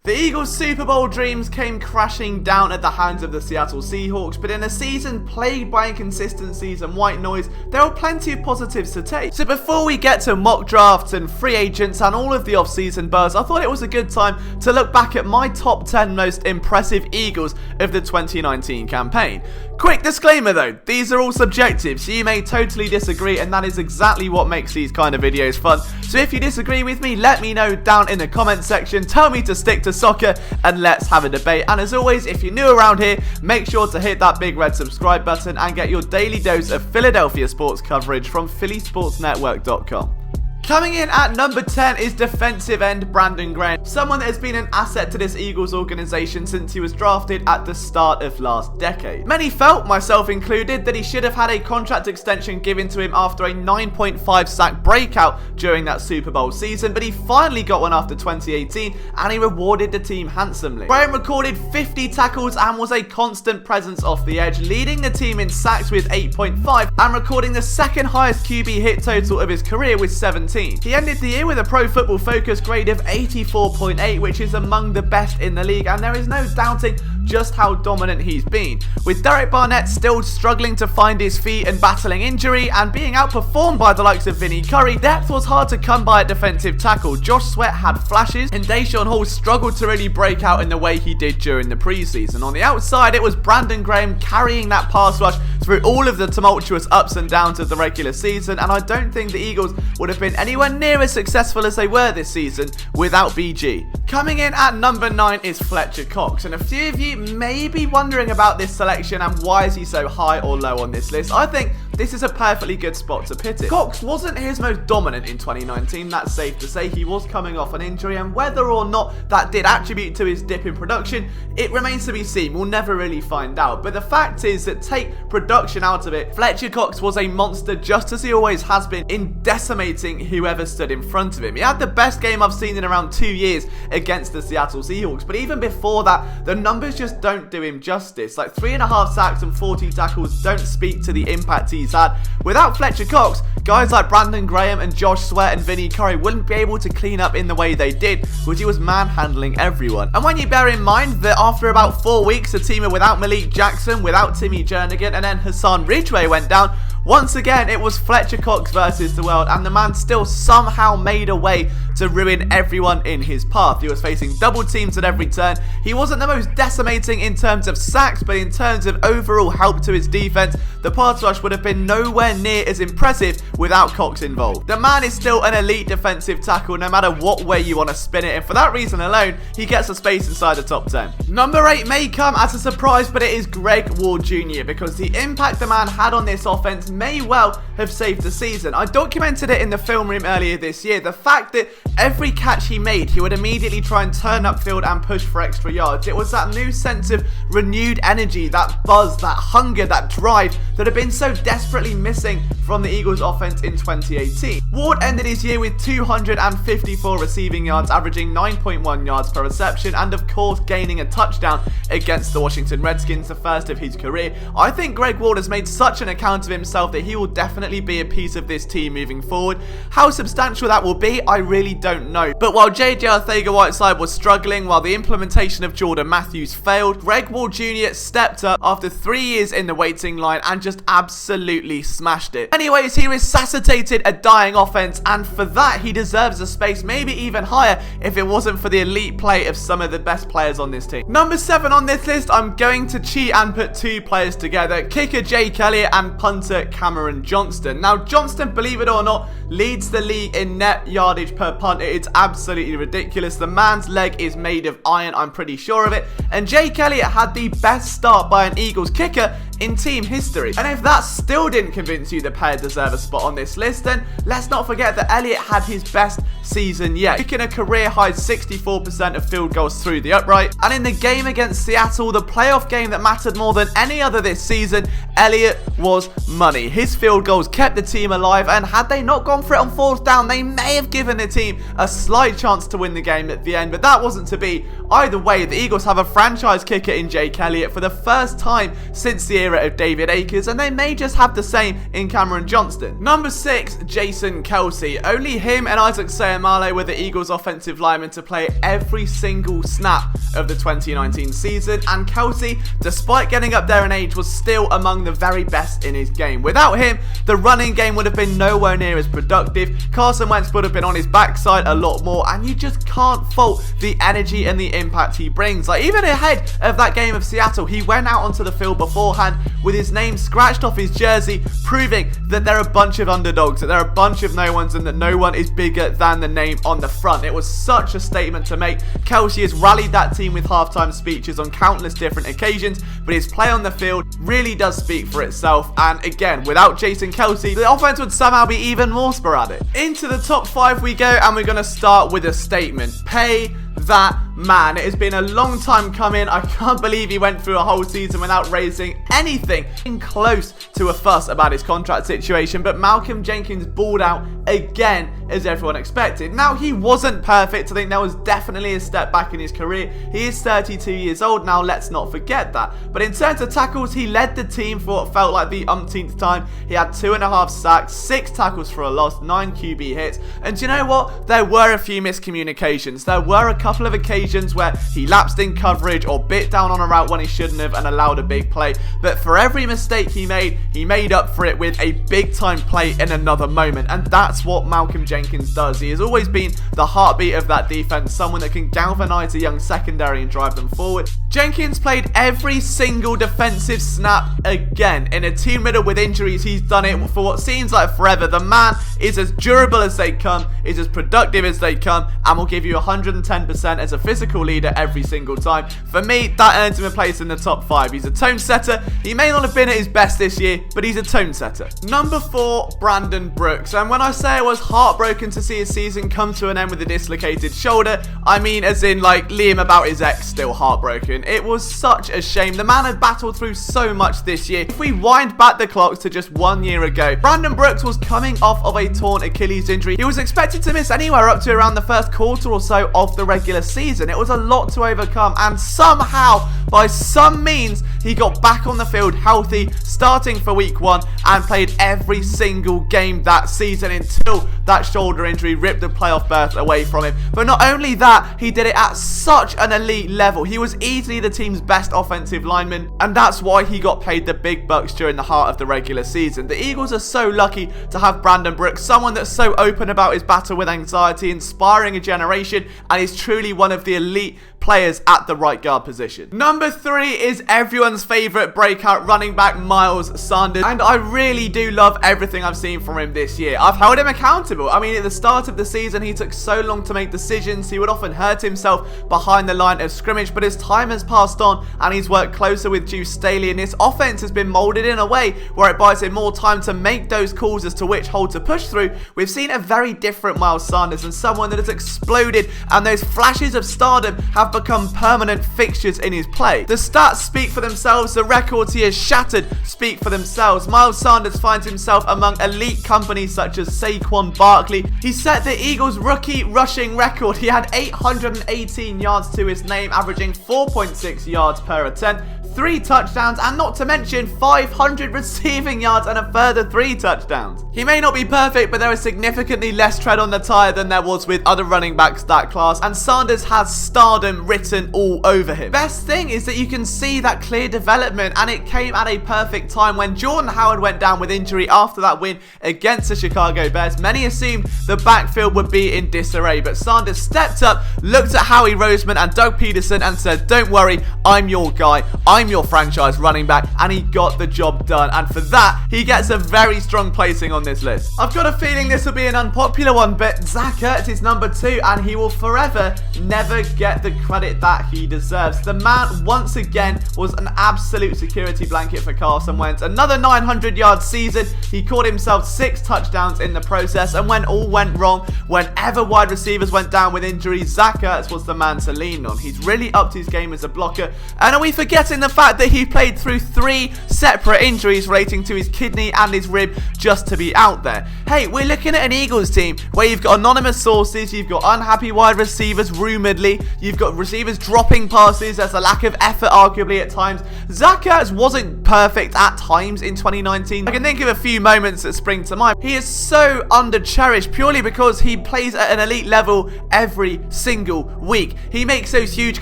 The Eagles' Super Bowl dreams came crashing down at the hands of the Seattle Seahawks, but in a season plagued by inconsistencies and white noise, there are plenty of positives to take. So before we get to mock drafts and free agents and all of the off-season buzz, I thought it was a good time to look back at my top 10 most impressive Eagles of the 2019 campaign. Quick disclaimer though, these are all subjective, so you may totally disagree, and that is exactly what makes these kind of videos fun. So if you disagree with me, let me know down in the comments section, tell me to stick to soccer, and let's have a debate. And as always, if you're new around here, make sure to hit that big red subscribe button and get your daily dose of Philadelphia sports coverage from phillysportsnetwork.com. Coming in at number 10 is defensive end Brandon Graham, someone that has been an asset to this Eagles organization since he was drafted at the start of last decade. Many felt, myself included, that he should have had a contract extension given to him after a 9.5 sack breakout during that Super Bowl season, but he finally got one after 2018 and he rewarded the team handsomely. Graham recorded 50 tackles and was a constant presence off the edge, leading the team in sacks with 8.5 and recording the second highest QB hit total of his career with 17. He ended the year with a Pro Football Focus grade of 84.8, which is among the best in the league, and there is no doubting just how dominant he's been. With Derek Barnett still struggling to find his feet and battling injury and being outperformed by the likes of Vinny Curry, depth was hard to come by at defensive tackle. Josh Sweat had flashes and Deshaun Hall struggled to really break out in the way he did during the preseason. On the outside, it was Brandon Graham carrying that pass rush through all of the tumultuous ups and downs of the regular season, and I don't think the Eagles would have been anywhere near as successful as they were this season without BG. Coming in at number 9 is Fletcher Cox, and a few of you may be wondering about this selection and why is he so high or low on this list. I think this is a perfectly good spot to pit it. Cox wasn't his most dominant in 2019, that's safe to say. He was coming off an injury, and whether or not that did attribute to his dip in production, it remains to be seen. We'll never really find out. But the fact is that take production out of it, Fletcher Cox was a monster just as he always has been in decimating whoever stood in front of him. He had the best game I've seen in around 2 years against the Seattle Seahawks, but even before that, the numbers just don't do him justice. Like 3.5 sacks and 40 tackles don't speak to the impact he's had. Without Fletcher Cox, guys like Brandon Graham and Josh Sweat and Vinny Curry wouldn't be able to clean up in the way they did, because he was manhandling everyone. And when you bear in mind that after about 4 weeks, the team were without Malik Jackson, without Timmy Jernigan, and then Hassan Ridgway went down, once again, it was Fletcher Cox versus the world, and the man still somehow made a way to ruin everyone in his path. He was facing double teams at every turn. He wasn't the most decimating in terms of sacks, but in terms of overall help to his defense, the pass rush would have been nowhere near as impressive without Cox involved. The man is still an elite defensive tackle no matter what way you want to spin it, and for that reason alone, he gets a space inside the top 10. Number 8 may come as a surprise, but it is Greg Ward Jr., because the impact the man had on this offense may well have saved the season. I documented it in the film room earlier this year. The fact that every catch he made, he would immediately try and turn upfield and push for extra yards. It was that new sense of renewed energy, that buzz, that hunger, that drive that had been so desperately missing from the Eagles offense in 2018. Ward ended his year with 254 receiving yards, averaging 9.1 yards per reception, and of course gaining a touchdown against the Washington Redskins, the first of his career. I think Greg Ward has made such an account of himself that he will definitely be a piece of this team moving forward. How substantial that will be, I really don't know. But while J.J. Arcega-Whiteside was struggling, while the implementation of Jordan Matthews failed, Greg Ward Jr. stepped up after 3 years in the waiting line and just absolutely smashed it. Anyways, he resuscitated a dying offense, and for that he deserves a space maybe even higher if it wasn't for the elite play of some of the best players on this team. Number 7 on this list, I'm going to cheat and put 2 players together, kicker Jake Elliott and punter Cameron Johnston. Now Johnston, believe it or not, leads the league in net yardage per punt. It's absolutely ridiculous. The man's leg is made of iron, I'm pretty sure of it, and Jake Elliott had the best start by an Eagles kicker in team history. And if that still didn't convince you the pair deserve a spot on this list, then let's not forget that Elliott had his best season yet, kicking a career-high 64% of field goals through the upright. And in the game against Seattle, the playoff game that mattered more than any other this season, Elliott was money. His field goals kept the team alive, and had they not gone for it on 4th down, they may have given the team a slight chance to win the game at the end, but that wasn't to be. Either way, the Eagles have a franchise kicker in Jake Elliott for the first time since the era of David Akers, and they may just have the same in Cameron Johnston. Number 6, Jason Kelce. Only him and Isaac Seumalo were the Eagles offensive linemen to play every single snap of the 2019 season, and Kelce, despite getting up there in age, was still among the very best in his game. Without him, the running game would have been nowhere near as productive. Carson Wentz would have been on his backside a lot more, and you just can't fault the energy and the impact he brings. Like, even ahead of that game of Seattle, he went out onto the field beforehand with his name scratched off his jersey, proving that they're a bunch of underdogs, that they're a bunch of no ones, and that no one is bigger than the name on the front. It was such a statement to make. Kelce has rallied that team with halftime speeches on countless different occasions, but his play on the field really does speak for itself, and again, without Jason Kelce, the offense would somehow be even more sporadic. Into the top 5 we go, and we're going to start with a statement. Pay that man. It has been a long time coming. I can't believe he went through a whole season without raising anything close to a fuss about his contract situation, but Malcolm Jenkins balled out again, as everyone expected. Now, he wasn't perfect. I think there was definitely a step back in his career. He is 32 years old now, let's not forget that. But in terms of tackles, he led the team for what felt like the umpteenth time. He had 2.5 sacks, 6 tackles for a loss, 9 QB hits, and do you know what? There were a few miscommunications. There were a couple of occasions where he lapsed in coverage or bit down on a route when he shouldn't have and allowed a big play, but for every mistake he made up for it with a big time play in another moment, and that's what Malcolm Jenkins does. He has always been the heartbeat of that defense, someone that can galvanize a young secondary and drive them forward. Jenkins played every single defensive snap again. In a team riddled with injuries, he's done it for what seems like forever. The man is as durable as they come, is as productive as they come, and will give you 110% as a physical leader every single time. For me, that earns him a place in the top 5. He's a tone setter. He may not have been at his best this year, but he's a tone setter. Number 4, Brandon Brooks. And when I say I was heartbroken to see his season come to an end with a dislocated shoulder, I mean as in like Liam about his ex still heartbroken. It was such a shame. The man had battled through so much this year. If we wind back the clock to just 1 year ago, Brandon Brooks was coming off of a torn Achilles injury. He was expected to miss anywhere up to around the first quarter or so of the regular season. It was a lot to overcome, and somehow, by some means, he got back on the field healthy, starting for week 1, and played every single game that season until that shoulder injury ripped the playoff berth away from him. But not only that, he did it at such an elite level. He was easily the team's best offensive lineman, and that's why he got paid the big bucks during the heart of the regular season. The Eagles are so lucky to have Brandon Brooks, someone that's so open about his battle with anxiety, inspiring a generation, and is truly one of the elite players at the right guard position. Number 3 is everyone's favourite breakout running back, Miles Sanders, and I really do love everything I've seen from him this year. I've held him accountable. I mean, at the start of the season, he took so long to make decisions. He would often hurt himself behind the line of scrimmage, but as time has passed on and he's worked closer with Juice Staley, and his offense has been moulded in a way where it buys him more time to make those calls as to which hole to push through, we've seen a very different Miles Sanders, and someone that has exploded, and those flashes of stardom have become permanent fixtures in his play. The stats speak for themselves. The records he has shattered speak for themselves. Miles Sanders finds himself among elite companies such as Saquon Barkley. He set the Eagles' rookie rushing record. He had 818 yards to his name, averaging 4.6 yards per attempt, 3 touchdowns, and not to mention 500 receiving yards and a further 3 touchdowns. He may not be perfect, but there is significantly less tread on the tire than there was with other running backs that class, and Sanders has stardom written all over him. Best thing is that you can see that clear development, and it came at a perfect time when Jordan Howard went down with injury after that win against the Chicago Bears. Many assumed the backfield would be in disarray, but Sanders stepped up, looked at Howie Roseman and Doug Peterson and said, "Don't worry, I'm your guy. I'm your franchise running back," and he got the job done, and for that, he gets a very strong placing on this list. I've got a feeling this will be an unpopular one, but Zach Ertz is number 2, and he will forever never get the credit that he deserves. The man, once again, was an absolute security blanket for Carson Wentz. Another 900-yard season. He caught himself 6 touchdowns in the process, and when all went wrong, whenever wide receivers went down with injuries, Zach Ertz was the man to lean on. He's really upped his game as a blocker, and are we forgetting the fact that he played through 3 separate injuries relating to his kidney and his rib just to be out there. Hey, we're looking at an Eagles team where you've got anonymous sources, you've got unhappy wide receivers rumoredly, you've got receivers dropping passes, there's a lack of effort arguably at times. Zach Ertz wasn't perfect at times in 2019. I can think of a few moments that spring to mind. He is so under-cherished purely because he plays at an elite level every single week. He makes those huge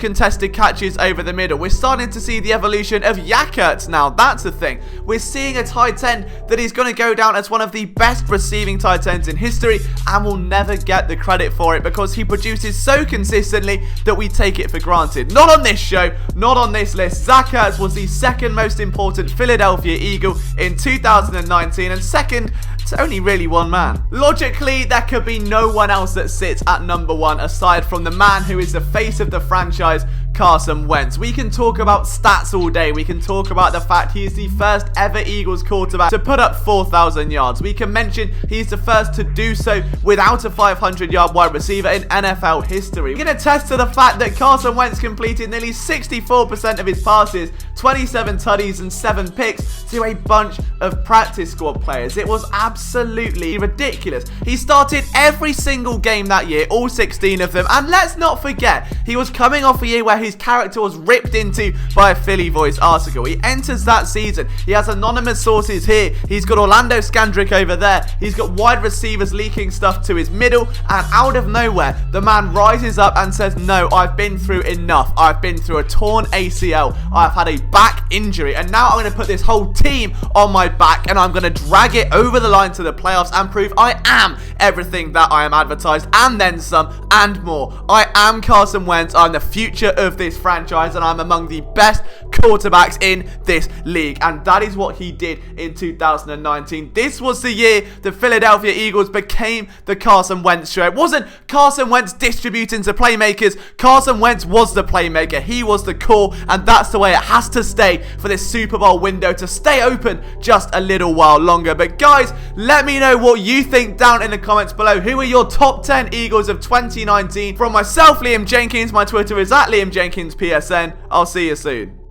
contested catches over the middle. We're starting to see the evolution of Ertz now. That's the thing. We're seeing a tight end that is going to go down as one of the best receiving tight ends in history and will never get the credit for it because he produces so consistently that we take it for granted. Not on this show, not on this list. Zach Ertz was the second most important Philadelphia Eagle in 2019 and second to only really one man. Logically, there could be no one else that sits at number 1 aside from the man who is the face of the franchise, Carson Wentz. We can talk about stats all day. We can talk about the fact he is the first ever Eagles quarterback to put up 4,000 yards. We can mention he's the first to do so without a 500-yard wide receiver in NFL history. We can attest to the fact that Carson Wentz completed nearly 64% of his passes, 27 tutties and 7 picks to a bunch of practice squad players. It was absolutely ridiculous. He started every single game that year, all 16 of them, and let's not forget, he was coming off a year where his character was ripped into by a Philly Voice article. He enters that season. He has anonymous sources here. He's got Orlando Scandrick over there. He's got wide receivers leaking stuff to his middle, and out of nowhere, the man rises up and says, no, I've been through enough. I've been through a torn ACL. I've had a back injury, and now I'm going to put this whole team on my back, and I'm going to drag it over the line to the playoffs and prove I am everything that I am advertised, and then some, and more. I am Carson Wentz. I'm the future of this franchise, and I'm among the best quarterbacks in this league, and that is what he did in 2019. This was the year the Philadelphia Eagles became the Carson Wentz show. It wasn't Carson Wentz distributing to playmakers. Carson Wentz was the playmaker. He was the core, and that's the way it has to stay for this Super Bowl window to stay open just a little while longer. But guys, let me know what you think down in the comments below. Who are your top 10 Eagles of 2019? From myself, Liam Jenkins, my Twitter is @LiamJenkinsPSN. I'll see you soon.